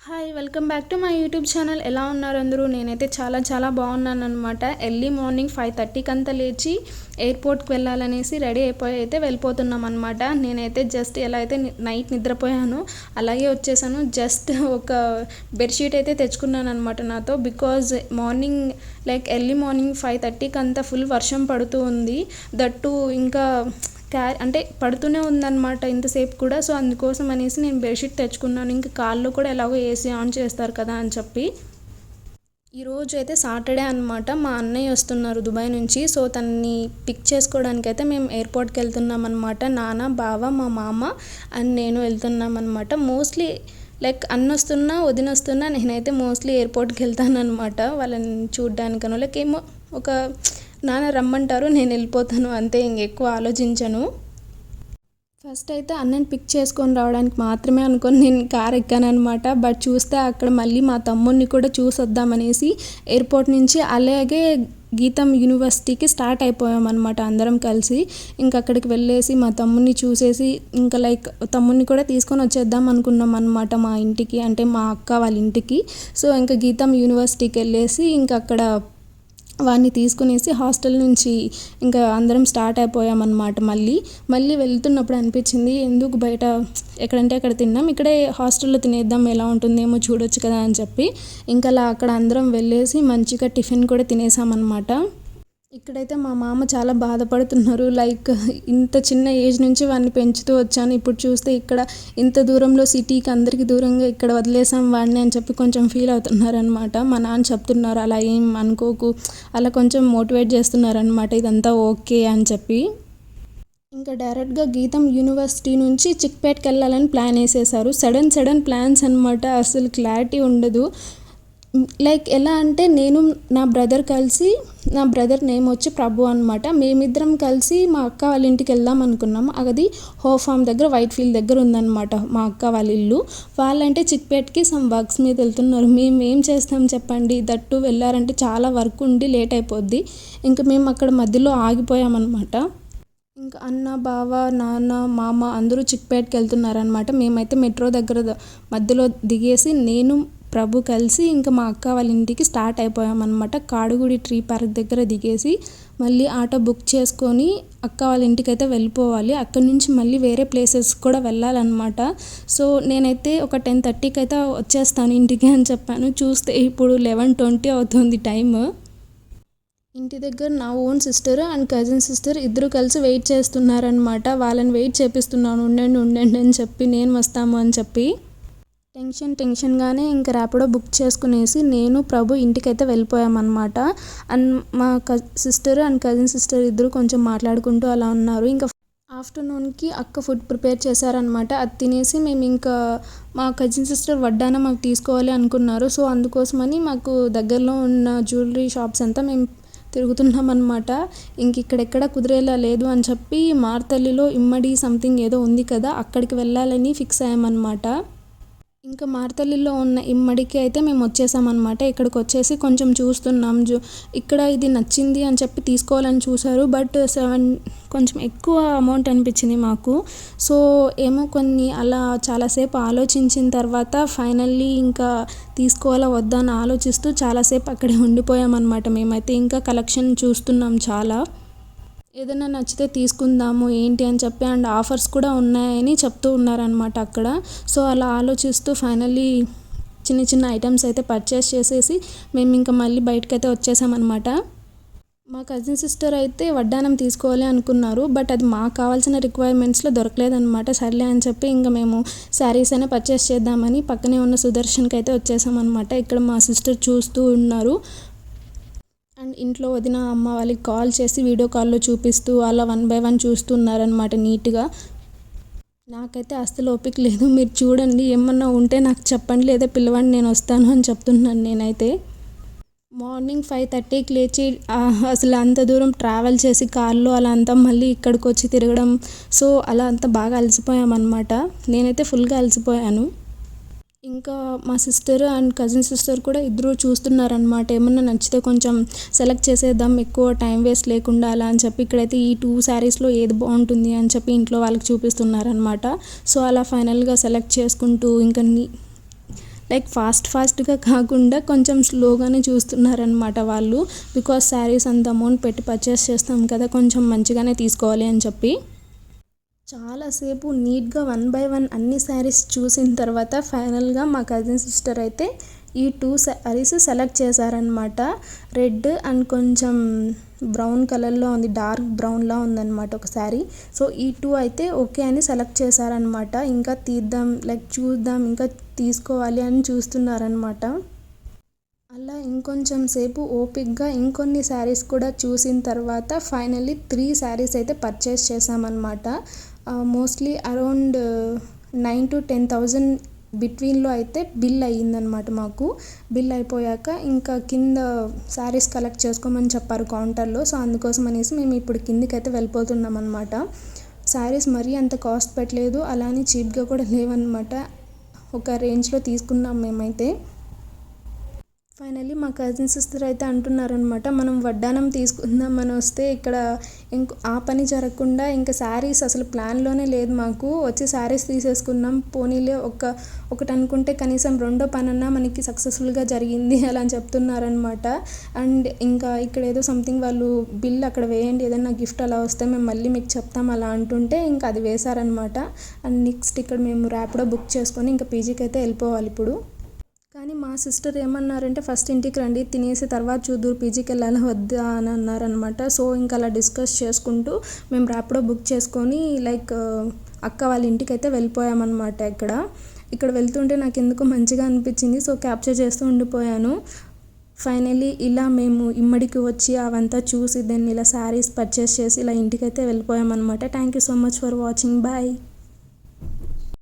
Hi welcome back to my YouTube channel. ఎలా ఉన్నారు అందరూ? నేనైతే చాలా బాగున్నాను అనమాట. ఎర్లీ మార్నింగ్ 5:30కి అంతా లేచి ఎయిర్పోర్ట్కి వెళ్ళాలనేసి రెడీ అయిపోయి అయితే వెళ్ళిపోతున్నాం అనమాట. నేనైతే జస్ట్ ఎలా అయితే నైట్ నిద్రపోయాను అలాగే వచ్చేసాను. జస్ట్ ఒక బెడ్షీట్ అయితే తెచ్చుకున్నాను అనమాట నాతో. బికాజ్ మార్నింగ్ ఎర్లీ మార్నింగ్ 5:30కి అంతా ఫుల్ వర్షం పడుతూ ఉంది. దట్టు ఇంకా అంటే పడుతూనే ఉందన్నమాట ఇంతసేపు కూడా. సో అందుకోసం అనేసి నేను బెడ్షీట్ తెచ్చుకున్నాను. ఇంకా కాళ్ళు కూడా ఎలాగో ఏసీ ఆన్ చేస్తారు కదా అని చెప్పి. ఈరోజు అయితే సాటర్డే అనమాట. మా అన్నయ్య వస్తున్నారు దుబాయ్ నుంచి. సో తనని పిక్ చేసుకోవడానికి అయితే మేము ఎయిర్పోర్ట్కి వెళ్తున్నాం అనమాట. నాన్న, బావ, మా మామ అండ్ నేను వెళ్తున్నాం అనమాట. మోస్ట్లీ అన్న వస్తున్నా వదిన వస్తున్నా నేనైతే మోస్ట్లీ ఎయిర్పోర్ట్కి వెళ్తాను అనమాట. వాళ్ళని చూడ్డానికనో ఏమో ఒక నాన్న రమ్మంటారు, నేను వెళ్ళిపోతాను అంతే. ఇంకెక్కువ ఆలోచించను. ఫస్ట్ అయితే అన్నని పిక్ చేసుకొని రావడానికి మాత్రమే అనుకొని నేను కార్ ఎక్కానమాట. బట్ చూస్తే అక్కడ మళ్ళీ మా తమ్ముడిని కూడా చూసొద్దామనేసి ఎయిర్పోర్ట్ నుంచి అలాగే గీతం యూనివర్సిటీకి స్టార్ట్ అయిపోయామన్నమాట అందరం కలిసి. ఇంకా అక్కడికి వెళ్ళేసి మా తమ్ముడిని చూసేసి ఇంకా తమ్ముడిని కూడా తీసుకొని వచ్చేద్దాం అనుకున్నాం అనమాట మా ఇంటికి, అంటే మా అక్క వాళ్ళ ఇంటికి. సో ఇంకా గీతం యూనివర్సిటీకి వెళ్ళేసి ఇంకా అక్కడ వాడిని తీసుకునేసి హాస్టల్ నుంచి ఇంకా అందరం స్టార్ట్ అయిపోయామన్నమాట. మళ్ళీ వెళ్తున్నప్పుడు అనిపించింది ఎందుకు బయట ఎక్కడంటే అక్కడ తిన్నాం, ఇక్కడే హాస్టల్లో తినేద్దాం ఎలా ఉంటుందేమో చూడొచ్చు కదా అని చెప్పి ఇంకా అలా అక్కడ అందరం వెళ్ళేసి మంచిగా టిఫిన్ కూడా తినేసామన్నమాట. ఇక్కడైతే మా మామ చాలా బాధపడుతున్నారు. ఇంత చిన్న ఏజ్ నుంచి వాడిని పెంచుతూ వచ్చాను, ఇప్పుడు చూస్తే ఇక్కడ ఇంత దూరంలో సిటీకి అందరికి దూరంగా ఇక్కడ వదిలేసాం వాడిని అని చెప్పి కొంచెం ఫీల్ అవుతున్నారనమాట. మా నాన్న చెప్తున్నారు అలా ఏం అనుకోకు, అలా కొంచెం మోటివేట్ చేస్తున్నారనమాట, ఇదంతా ఓకే అని చెప్పి. ఇంకా డైరెక్ట్గా గీతం యూనివర్సిటీ నుంచి చిక్పేట్కి వెళ్ళాలని ప్లాన్ వేసేసారు. సడన్ ప్లాన్స్ అనమాట, అసలు క్లారిటీ ఉండదు. ఎలా అంటే నేను నా బ్రదర్ కలిసి, నా బ్రదర్ నేమ్ వచ్చి ప్రభు అనమాట. మేమిద్దరం కలిసి మా అక్క వాళ్ళ ఇంటికి వెళ్దాం అనుకున్నాము. అది హో ఫామ్ దగ్గర వైట్ ఫీల్డ్ దగ్గర ఉందన్నమాట మా అక్క వాళ్ళ ఇల్లు. వాళ్ళంటే చిక్పేట్కి సమ్ వర్క్స్ మీద వెళ్తున్నారు. మేము ఏం చేస్తాం చెప్పండి, దట్టు వెళ్ళారంటే చాలా వర్క్ ఉండి లేట్ అయిపోద్ది. ఇంకా మేము అక్కడ మధ్యలో ఆగిపోయామన్నమాట. ఇంకా అన్న, బావ, నాన్న, మామ అందరూ చిక్పేట్కి వెళ్తున్నారనమాట. మేమైతే మెట్రో దగ్గర మధ్యలో దిగేసి నేను ప్రభు కలిసి ఇంకా మా అక్క వాళ్ళ ఇంటికి స్టార్ట్ అయిపోయామన్నమాట. కాడుగుడి ట్రీ పార్క్ దగ్గర దిగేసి మళ్ళీ ఆటో బుక్ చేసుకొని అక్క వాళ్ళ ఇంటికి అయితే వెళ్ళిపోవాలి. అక్కడి నుంచి మళ్ళీ వేరే ప్లేసెస్ కూడా వెళ్ళాలన్నమాట. సో నేనైతే ఒక 10:30కి అయితే వచ్చేస్తాను ఇంటికి అని చెప్పాను. చూస్తే ఇప్పుడు 11:20 అవుతుంది టైమ్. ఇంటి దగ్గర నా own sister and cousin sister ఇద్దరు కలిసి వెయిట్ చేస్తున్నారనమాట. వాళ్ళని వెయిట్ చేపిస్తున్నాను, ఉండండి అని చెప్పి, నేను వస్తాము అని చెప్పి. టెన్షన్గానే ఇంకా ర్యాపిడో బుక్ చేసుకునేసి నేను ప్రభు ఇంటికైతే వెళ్ళిపోయామన్నమాట. అండ్ మా సిస్టర్ అండ్ కజిన్ సిస్టర్ ఇద్దరు కొంచెం మాట్లాడుకుంటూ అలా ఉన్నారు. ఇంకా ఆఫ్టర్నూన్కి అక్క ఫుడ్ ప్రిపేర్ చేశారనమాట. అది తినేసి మేము ఇంకా మా కజిన్ సిస్టర్ వడ్డానం మాకు తీసుకోవాలి అనుకున్నారు. సో అందుకోసమని మాకు దగ్గరలో ఉన్న జ్యువెలరీ షాప్స్ అంతా మేము తిరుగుతున్నాం అనమాట. ఇక్కడెక్కడ కుదిరేలా లేదు అని చెప్పి మార్తల్లిలో ఇమ్మడి సంథింగ్ ఏదో ఉంది కదా, అక్కడికి వెళ్ళాలని ఫిక్స్ అయ్యామన్నమాట. ఇంకా మార్తల్లిలో ఉన్న ఇమ్మడికి అయితే మేము వచ్చేసామన్నమాట. ఇక్కడికి వచ్చేసి కొంచెం చూస్తున్నాం. ఇక్కడ ఇది నచ్చింది అని చెప్పి తీసుకోవాలని చూసారు. బట్ 7 కొంచెం ఎక్కువ అమౌంట్ అనిపించింది మాకు. సో ఏమో కొన్ని అలా చాలాసేపు ఆలోచించిన తర్వాత ఫైనల్లీ ఇంకా తీసుకోవాలా వద్దా అని ఆలోచిస్తూ చాలాసేపు అక్కడే ఉండిపోయామన్నమాట. మేమైతే ఇంకా కలెక్షన్ చూస్తున్నాం చాలా, ఏదైనా నచ్చితే తీసుకుందాము ఏంటి అని చెప్పి. అండ్ ఆఫర్స్ కూడా ఉన్నాయని చెప్తూ ఉన్నారనమాట అక్కడ. సో అలా ఆలోచిస్తూ ఫైనల్లీ చిన్న ఐటమ్స్ అయితే పర్చేస్ చేసేసి మేము ఇంకా మళ్ళీ బయటకైతే వచ్చేసామన్నమాట. మా కజిన్ సిస్టర్ అయితే వడ్డానం తీసుకోవాలి అనుకున్నారు. బట్ అది మాకు కావాల్సిన రిక్వైర్మెంట్స్లో దొరకలేదన్నమాట. సర్లే అని చెప్పి ఇంకా మేము శారీస్ అయినా పర్చేస్ చేద్దామని పక్కనే ఉన్న సుదర్శన్కి అయితే వచ్చేసామన్నమాట. ఇక్కడ మా సిస్టర్ చూస్తూ ఉన్నారు. అండ్ ఇంట్లో వదిన, అమ్మ వాళ్ళకి కాల్ చేసి వీడియో కాల్లో చూపిస్తూ అలా 1 by 1 చూస్తున్నారనమాట నీట్గా. నాకైతే అస్సలు ఓపిక లేదు, మీరు చూడండి, ఏమన్నా ఉంటే నాకు చెప్పండి లేదా పిలవండి, నేను వస్తాను అని చెప్తున్నాను. నేనైతే మార్నింగ్ 5:30కి లేచి అసలు అంత దూరం ట్రావెల్ చేసి కార్లో అలా అంతా మళ్ళీ ఇక్కడికి వచ్చి తిరగడం, సో అలా అంతా బాగా అలసిపోయామన్నమాట. నేనైతే ఫుల్గా అలసిపోయాను. ఇంకా మా సిస్టర్ అండ్ కజిన్ సిస్టర్ కూడా ఇద్దరు చూస్తున్నారనమాట. ఏమన్నా నచ్చితే కొంచెం సెలెక్ట్ చేసేద్దాం ఎక్కువ టైం వేస్ట్ లేకుండా అలా అని చెప్పి. ఇక్కడైతే ఈ 2 శారీస్లో ఏది బాగుంటుంది అని చెప్పి ఇంట్లో వాళ్ళకి చూపిస్తున్నారనమాట. సో అలా ఫైనల్గా సెలెక్ట్ చేసుకుంటూ ఇంకా లైక్ ఫాస్ట్గా కాకుండా కొంచెం స్లోగానే చూస్తున్నారనమాట వాళ్ళు. బికాస్ శారీస్ అంత అమౌంట్ పెట్టి పర్చేస్ చేస్తాం కదా, కొంచెం మంచిగానే తీసుకోవాలి అని చెప్పి చాలాసేపు నీట్గా 1 బై 1 అన్ని శారీస్ చూసిన తర్వాత ఫైనల్గా మా కజిన్ సిస్టర్ అయితే ఈ 2 శారీస్ సెలెక్ట్ చేశారనమాట. రెడ్ అండ్ కొంచెం బ్రౌన్ కలర్లో ఉంది, డార్క్ బ్రౌన్లా ఉందన్నమాట ఒక శారీ. సో ఈ 2 అయితే ఓకే అని సెలెక్ట్ చేశారనమాట. ఇంకా తీద్దాం, లైక్ చూద్దాం, ఇంకా తీసుకోవాలి అని చూస్తున్నారనమాట. అలా ఇంకొంచెం సేపు ఓపిక్గా ఇంకొన్ని శారీస్ కూడా చూసిన తర్వాత ఫైనల్లీ 3 శారీస్ అయితే పర్చేస్ చేసామన్నమాట. మోస్ట్లీ అరౌండ్ 9,000 to 10,000 బిట్వీన్లో అయితే బిల్ అయ్యిందనమాట మాకు. బిల్ అయిపోయాక ఇంకా కింద శారీస్ కలెక్ట్ చేసుకోమని చెప్పారు కౌంటర్లో. సో అందుకోసం అనేసి మేము ఇప్పుడు కిందికైతే వెళ్ళిపోతున్నాం అనమాట. శారీస్ మరీ అంత కాస్ట్ పెట్టలేదు, అలానే చీప్గా కూడా లేవన్నమాట. ఒక రేంజ్లో తీసుకున్నాం మేమైతే. ఫైనల్లీ మా కజిన్ సిస్టర్ అయితే అంటున్నారనమాట, మనం వడ్డానం తీసుకుందామని వస్తే ఇక్కడ ఆ పని జరగకుండా ఇంకా శారీస్ అసలు ప్లాన్లోనే లేదు మాకు, వచ్చి శారీస్ తీసేసుకున్నాం. పోనీలే ఒకటి అనుకుంటే కనీసం రెండో పనన్నా మనకి సక్సెస్ఫుల్గా జరిగింది అలా అని చెప్తున్నారనమాట. అండ్ ఇంకా ఇక్కడ ఏదో సంథింగ్ వాళ్ళు బిల్ అక్కడ వేయండి, ఏదైనా గిఫ్ట్ అలా వస్తే మేము మళ్ళీ మీకు చెప్తాం అలా అంటుంటే ఇంకా అది వేశారనమాట. అండ్ నెక్స్ట్ ఇక్కడ మేము ర్యాపిడో బుక్ చేసుకొని ఇంకా పీజీకి అయితే వెళ్ళిపోవాలి ఇప్పుడు. కానీ మా సిస్టర్ ఏమన్నారంటే ఫస్ట్ ఇంటికి రండి, తినేసి తర్వాత చూద్దురు పీజీకి వెళ్ళాలా వద్దా అని అన్నారనమాట. సో ఇంకా అలా డిస్కస్ చేసుకుంటూ మేము ర్యాపిడో బుక్ చేసుకొని లైక్ అక్క వాళ్ళ ఇంటికి అయితే వెళ్ళిపోయామన్నమాట. ఇక్కడ వెళ్తుంటే నాకు ఎందుకో మంచిగా అనిపించింది, సో క్యాప్చర్ చేస్తూ ఉండిపోయాను. ఫైనల్లీ ఇలా మేము ఇమ్మడికి వచ్చి అవంతా చూసి దాన్ని ఇలా శారీస్ పర్చేస్ చేసి ఇలా ఇంటికైతే వెళ్ళిపోయామన్నమాట. Thank you so much for watching. Bye.